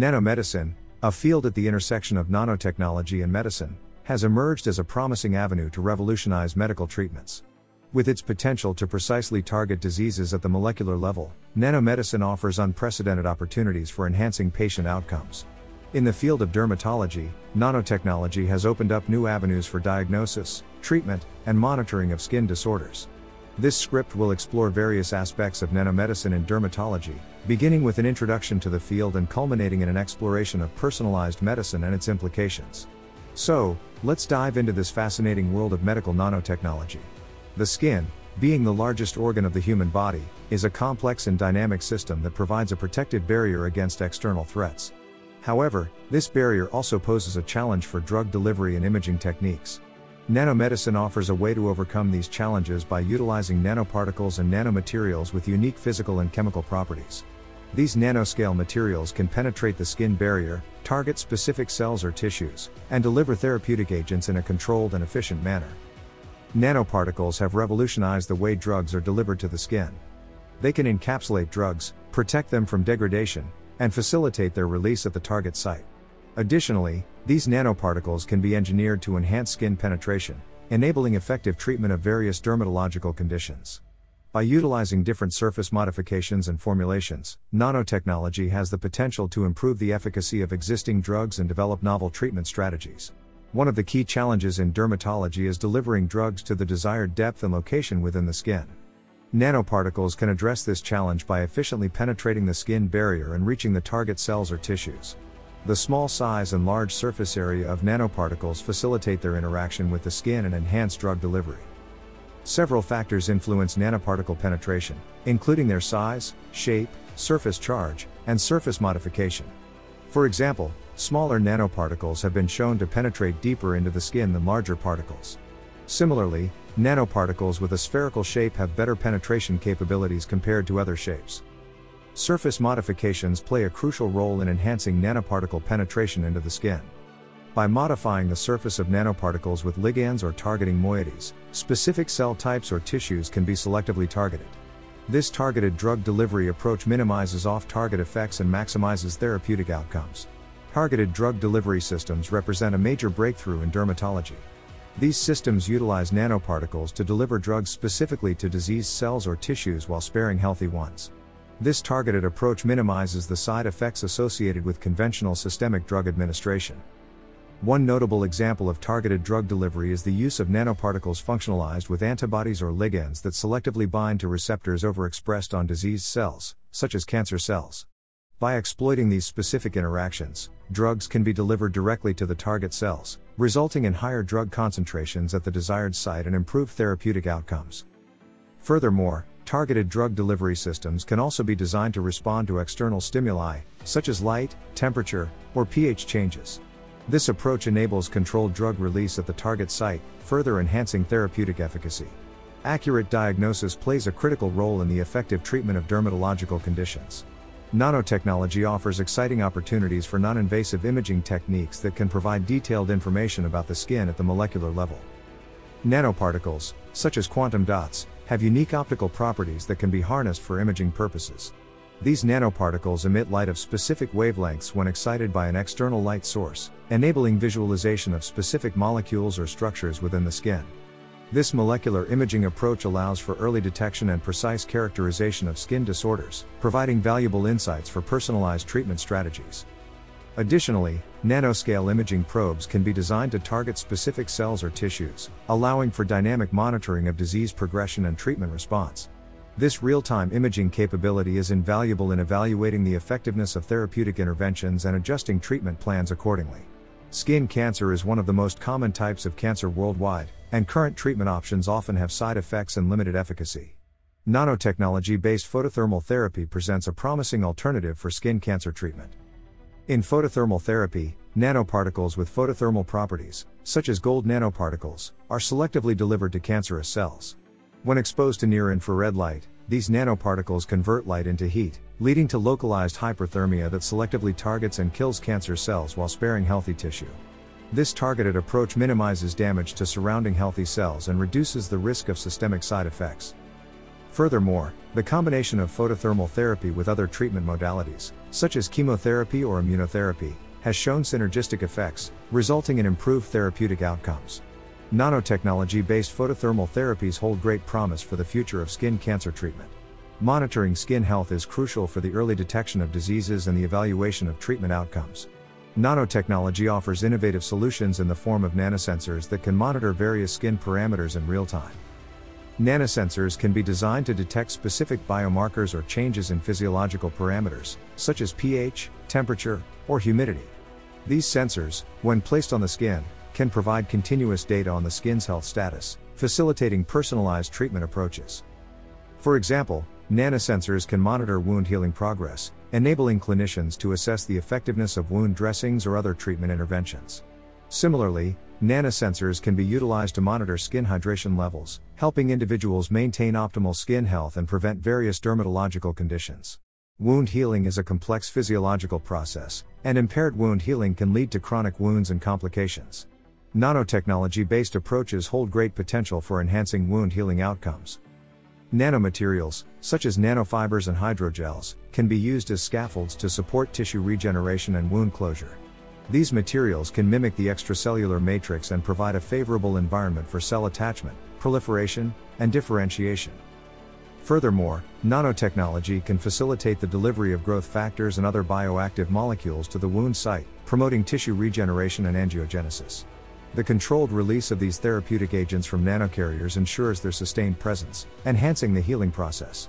Nanomedicine, a field at the intersection of nanotechnology and medicine, has emerged as a promising avenue to revolutionize medical treatments. With its potential to precisely target diseases at the molecular level, nanomedicine offers unprecedented opportunities for enhancing patient outcomes. In the field of dermatology, nanotechnology has opened up new avenues for diagnosis, treatment, and monitoring of skin disorders. This script will explore various aspects of nanomedicine in dermatology, beginning with an introduction to the field and culminating in an exploration of personalized medicine and its implications. So, let's dive into this fascinating world of medical nanotechnology. The skin, being the largest organ of the human body, is a complex and dynamic system that provides a protective barrier against external threats. However, this barrier also poses a challenge for drug delivery and imaging techniques. Nanomedicine offers a way to overcome these challenges by utilizing nanoparticles and nanomaterials with unique physical and chemical properties. These nanoscale materials can penetrate the skin barrier, target specific cells or tissues, and deliver therapeutic agents in a controlled and efficient manner. Nanoparticles have revolutionized the way drugs are delivered to the skin. They can encapsulate drugs, protect them from degradation, and facilitate their release at the target site. Additionally, these nanoparticles can be engineered to enhance skin penetration, enabling effective treatment of various dermatological conditions. By utilizing different surface modifications and formulations, nanotechnology has the potential to improve the efficacy of existing drugs and develop novel treatment strategies. One of the key challenges in dermatology is delivering drugs to the desired depth and location within the skin. Nanoparticles can address this challenge by efficiently penetrating the skin barrier and reaching the target cells or tissues. The small size and large surface area of nanoparticles facilitate their interaction with the skin and enhance drug delivery. Several factors influence nanoparticle penetration, including their size, shape, surface charge, and surface modification. For example, smaller nanoparticles have been shown to penetrate deeper into the skin than larger particles. Similarly, nanoparticles with a spherical shape have better penetration capabilities compared to other shapes. Surface modifications play a crucial role in enhancing nanoparticle penetration into the skin. By modifying the surface of nanoparticles with ligands or targeting moieties, specific cell types or tissues can be selectively targeted. This targeted drug delivery approach minimizes off-target effects and maximizes therapeutic outcomes. Targeted drug delivery systems represent a major breakthrough in dermatology. These systems utilize nanoparticles to deliver drugs specifically to diseased cells or tissues while sparing healthy ones. This targeted approach minimizes the side effects associated with conventional systemic drug administration. One notable example of targeted drug delivery is the use of nanoparticles functionalized with antibodies or ligands that selectively bind to receptors overexpressed on diseased cells, such as cancer cells. By exploiting these specific interactions, drugs can be delivered directly to the target cells, resulting in higher drug concentrations at the desired site and improved therapeutic outcomes. Furthermore, targeted drug delivery systems can also be designed to respond to external stimuli, such as light, temperature, or pH changes. This approach enables controlled drug release at the target site, further enhancing therapeutic efficacy. Accurate diagnosis plays a critical role in the effective treatment of dermatological conditions. Nanotechnology offers exciting opportunities for non-invasive imaging techniques that can provide detailed information about the skin at the molecular level. Nanoparticles, such as quantum dots, have unique optical properties that can be harnessed for imaging purposes. These nanoparticles emit light of specific wavelengths when excited by an external light source, enabling visualization of specific molecules or structures within the skin. This molecular imaging approach allows for early detection and precise characterization of skin disorders, providing valuable insights for personalized treatment strategies. Additionally, nanoscale imaging probes can be designed to target specific cells or tissues, allowing for dynamic monitoring of disease progression and treatment response. This real-time imaging capability is invaluable in evaluating the effectiveness of therapeutic interventions and adjusting treatment plans accordingly. Skin cancer is one of the most common types of cancer worldwide, and current treatment options often have side effects and limited efficacy. Nanotechnology-based photothermal therapy presents a promising alternative for skin cancer treatment. In photothermal therapy, nanoparticles with photothermal properties, such as gold nanoparticles, are selectively delivered to cancerous cells. When exposed to near-infrared light, these nanoparticles convert light into heat, leading to localized hyperthermia that selectively targets and kills cancer cells while sparing healthy tissue. This targeted approach minimizes damage to surrounding healthy cells and reduces the risk of systemic side effects. Furthermore, the combination of photothermal therapy with other treatment modalities, such as chemotherapy or immunotherapy, has shown synergistic effects, resulting in improved therapeutic outcomes. Nanotechnology-based photothermal therapies hold great promise for the future of skin cancer treatment. Monitoring skin health is crucial for the early detection of diseases and the evaluation of treatment outcomes. Nanotechnology offers innovative solutions in the form of nanosensors that can monitor various skin parameters in real time. Nanosensors can be designed to detect specific biomarkers or changes in physiological parameters, such as pH, temperature, or humidity. These sensors, when placed on the skin, can provide continuous data on the skin's health status, facilitating personalized treatment approaches. For example, nanosensors can monitor wound healing progress, enabling clinicians to assess the effectiveness of wound dressings or other treatment interventions. Similarly, nanosensors can be utilized to monitor skin hydration levels, helping individuals maintain optimal skin health and prevent various dermatological conditions. Wound healing is a complex physiological process, and impaired wound healing can lead to chronic wounds and complications. Nanotechnology-based approaches hold great potential for enhancing wound healing outcomes. Nanomaterials, such as nanofibers and hydrogels, can be used as scaffolds to support tissue regeneration and wound closure. These materials can mimic the extracellular matrix and provide a favorable environment for cell attachment, proliferation, and differentiation. Furthermore, nanotechnology can facilitate the delivery of growth factors and other bioactive molecules to the wound site, promoting tissue regeneration and angiogenesis. The controlled release of these therapeutic agents from nanocarriers ensures their sustained presence, enhancing the healing process.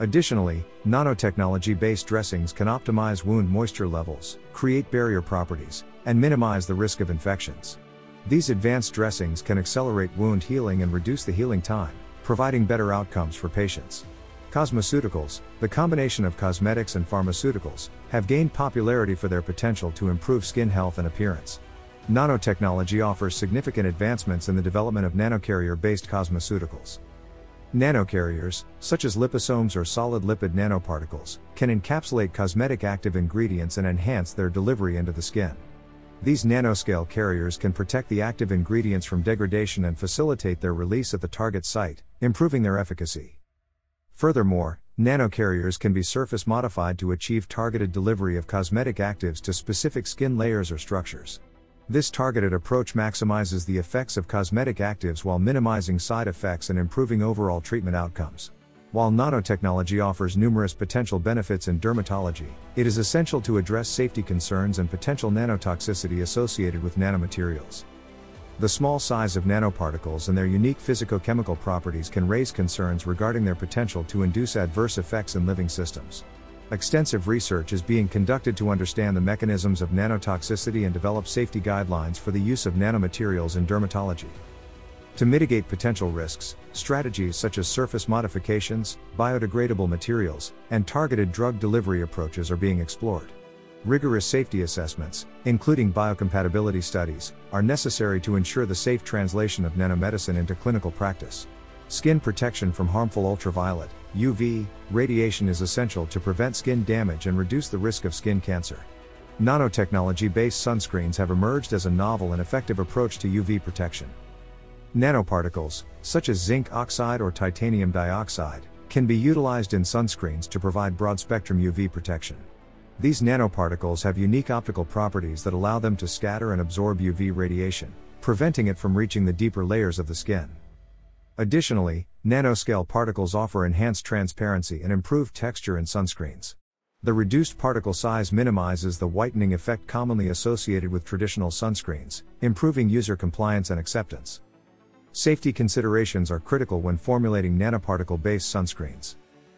Additionally, nanotechnology-based dressings can optimize wound moisture levels, create barrier properties, and minimize the risk of infections. These advanced dressings can accelerate wound healing and reduce the healing time, providing better outcomes for patients. Cosmeceuticals, the combination of cosmetics and pharmaceuticals, have gained popularity for their potential to improve skin health and appearance. Nanotechnology offers significant advancements in the development of nanocarrier-based cosmeceuticals. Nanocarriers, such as liposomes or solid lipid nanoparticles, can encapsulate cosmetic active ingredients and enhance their delivery into the skin. These nanoscale carriers can protect the active ingredients from degradation and facilitate their release at the target site, improving their efficacy. Furthermore, nanocarriers can be surface modified to achieve targeted delivery of cosmetic actives to specific skin layers or structures. This targeted approach maximizes the effects of cosmetic actives while minimizing side effects and improving overall treatment outcomes. While nanotechnology offers numerous potential benefits in dermatology, it is essential to address safety concerns and potential nanotoxicity associated with nanomaterials. The small size of nanoparticles and their unique physicochemical properties can raise concerns regarding their potential to induce adverse effects in living systems. Extensive research is being conducted to understand the mechanisms of nanotoxicity and develop safety guidelines for the use of nanomaterials in dermatology. To mitigate potential risks, strategies such as surface modifications, biodegradable materials, and targeted drug delivery approaches are being explored. Rigorous safety assessments, including biocompatibility studies, are necessary to ensure the safe translation of nanomedicine into clinical practice. Skin protection from harmful ultraviolet (UV) radiation is essential to prevent skin damage and reduce the risk of skin cancer. Nanotechnology-based sunscreens have emerged as a novel and effective approach to UV protection. Nanoparticles, such as zinc oxide or titanium dioxide, can be utilized in sunscreens to provide broad-spectrum UV protection. These nanoparticles have unique optical properties that allow them to scatter and absorb UV radiation, preventing it from reaching the deeper layers of the skin. Additionally, nanoscale particles offer enhanced transparency and improved texture in sunscreens. The reduced particle size minimizes the whitening effect commonly associated with traditional sunscreens, improving user compliance and acceptance. Safety considerations are critical when formulating nanoparticle-based sunscreens.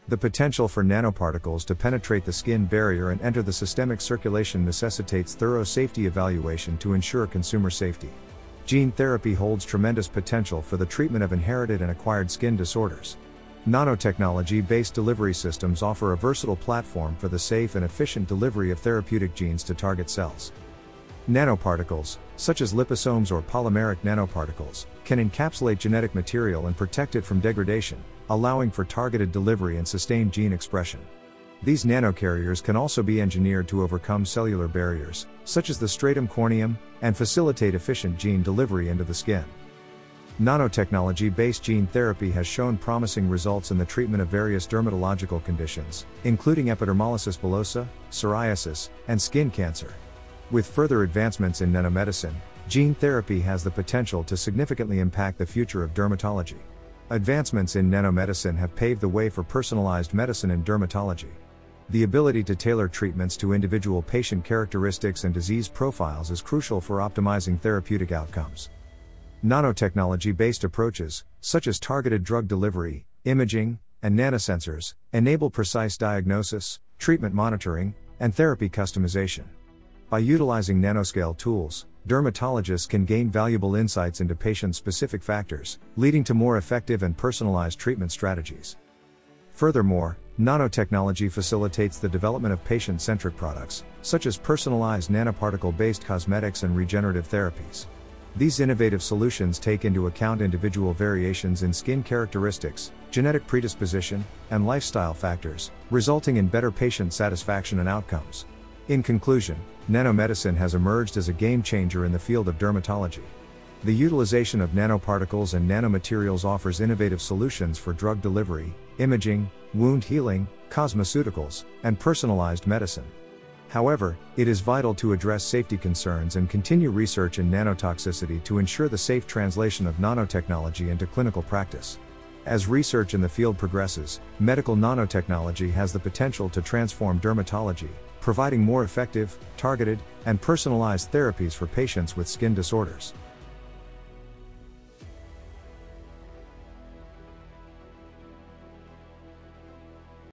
The potential for nanoparticles to penetrate the skin barrier and enter the systemic circulation necessitates thorough safety evaluation to ensure consumer safety. Gene therapy holds tremendous potential for the treatment of inherited and acquired skin disorders. Nanotechnology-based delivery systems offer a versatile platform for the safe and efficient delivery of therapeutic genes to target cells. Nanoparticles, such as liposomes or polymeric nanoparticles, can encapsulate genetic material and protect it from degradation, allowing for targeted delivery and sustained gene expression. These nanocarriers can also be engineered to overcome cellular barriers, such as the stratum corneum, and facilitate efficient gene delivery into the skin. Nanotechnology-based gene therapy has shown promising results in the treatment of various dermatological conditions, including epidermolysis bullosa, psoriasis, and skin cancer. With further advancements in nanomedicine, gene therapy has the potential to significantly impact the future of dermatology. Advancements in nanomedicine have paved the way for personalized medicine in dermatology. The ability to tailor treatments to individual patient characteristics and disease profiles is crucial for optimizing therapeutic outcomes. Nanotechnology-based approaches, such as targeted drug delivery, imaging, and nanosensors, enable precise diagnosis, treatment monitoring, and therapy customization. By utilizing nanoscale tools, dermatologists can gain valuable insights into patient-specific factors, leading to more effective and personalized treatment strategies. Furthermore, nanotechnology facilitates the development of patient-centric products, such as personalized nanoparticle-based cosmetics and regenerative therapies. These innovative solutions take into account individual variations in skin characteristics, genetic predisposition, and lifestyle factors, resulting in better patient satisfaction and outcomes. In conclusion, nanomedicine has emerged as a game-changer in the field of dermatology. The utilization of nanoparticles and nanomaterials offers innovative solutions for drug delivery, imaging, wound healing, cosmeceuticals, and personalized medicine. However, it is vital to address safety concerns and continue research in nanotoxicity to ensure the safe translation of nanotechnology into clinical practice. As research in the field progresses, medical nanotechnology has the potential to transform dermatology, providing more effective, targeted, and personalized therapies for patients with skin disorders.